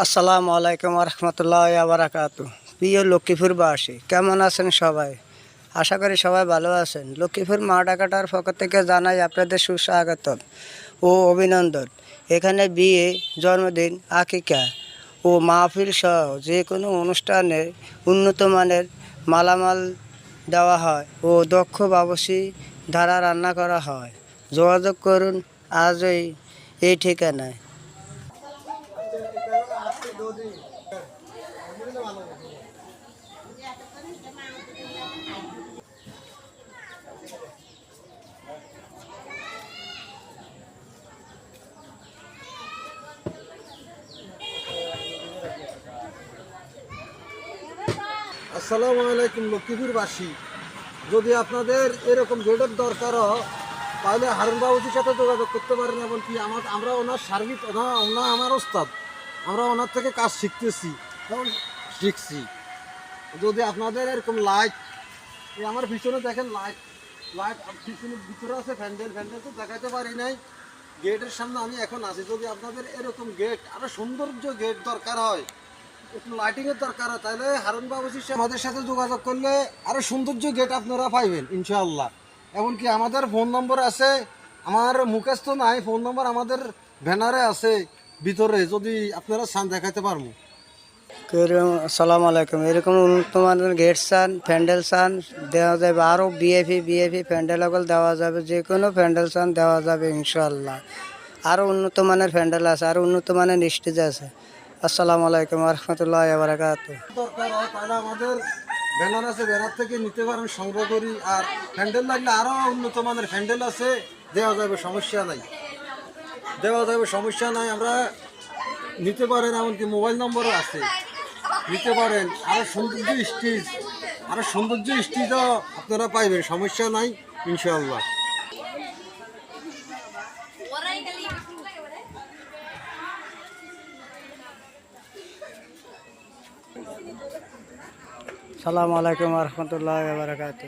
আসসালামু আলাইকুম রহমতুল্লাহ বারাকাতু। প্রিয় লক্ষ্মীপুরবাসী, কেমন আছেন সবাই? আশা করি সবাই ভালো আছেন। লক্ষ্মীপুর মা ডাকাটার পক্ষ থেকে জানাই আপনাদের সুস্বাগতম ও অভিনন্দন। এখানে বিয়ে, জন্মদিন, আকিকা ও মাহফিল সহ যে কোনো অনুষ্ঠানে উন্নত মানের মালামাল দেওয়া হয় ও দক্ষ বাবুর্চি দ্বারা রান্না করা হয়। যোগাযোগ করুন আজই এই ঠিকানায়। আসসালামু আলাইকুম লক্ষ্মীপুরবাসী, যদি আপনাদের এরকম গেটের দরকার হয় তাহলে হারুন বাবুজির সাথে যোগাযোগ করতে পারেন। এমনকি আমরা ওনার সার্ভিস ওনার আমার ওস্তাদ, আমরা ওনার থেকে কাজ শিখছি। যদি আপনাদের এরকম লাইট, আমার পিছনে দেখেন লাইট লাইট পিছনে ভিতরে আছে, ফ্যান্ডেল তো দেখাতে পারি নাই, গেটের সামনে আমি এখন আছি। যদি আপনাদের এরকম গেট আরও সৌন্দর্য গেট দরকার হয়, একটু লাইটিংয়ের দরকার হয়, তাহলে হারুন বাবুজির আমাদের সাথে যোগাযোগ করলে আরও সৌন্দর্য গেট আপনারা পাইবেন ইনশাআল্লাহ। এমনকি আমাদের ফোন নম্বর আছে, আমার মুখস্থ নাই, ফোন নম্বর আমাদের ব্যানারে আছে ভিতরে, যদি আপনারা চান দেখাতে পারবো। আসসালামু আলাইকুম। এরকম উন্নত মানের গেট চান, প্যান্ডেল চান দেওয়া যাবে, আরও বিএপি প্যান্ডেলগুলো দেওয়া যাবে, যে কোনো প্যান্ডেল চান দেওয়া যাবে ইনশাআল্লাহ। আরও উন্নত মানের প্যান্ডেল আছে, আরও উন্নত মানের স্টেজ আছে। আসসালামু আলাইকুম রহমতুল্লাহ বারাকাতু। দরকার হয় তাহলে আমাদের ব্যানার আছে, ব্যানার থেকে নিতে পারেন, সংগ্রহ করি। আর প্যান্ডেল লাগলে আরও উন্নত মানের প্যান্ডেল আছে, দেওয়া যাবে, সমস্যা নাই, আমরা নিতে পারেন। এমনকি মোবাইল নম্বরও আছে, নিতে পারেন। আরও সৌন্দর্য স্টেজও আপনারা পাইবেন, সমস্যা নাই ইনশাআল্লাহ। আসসালামু আলাইকুম রহমতুল্লাহ বারাকাতু।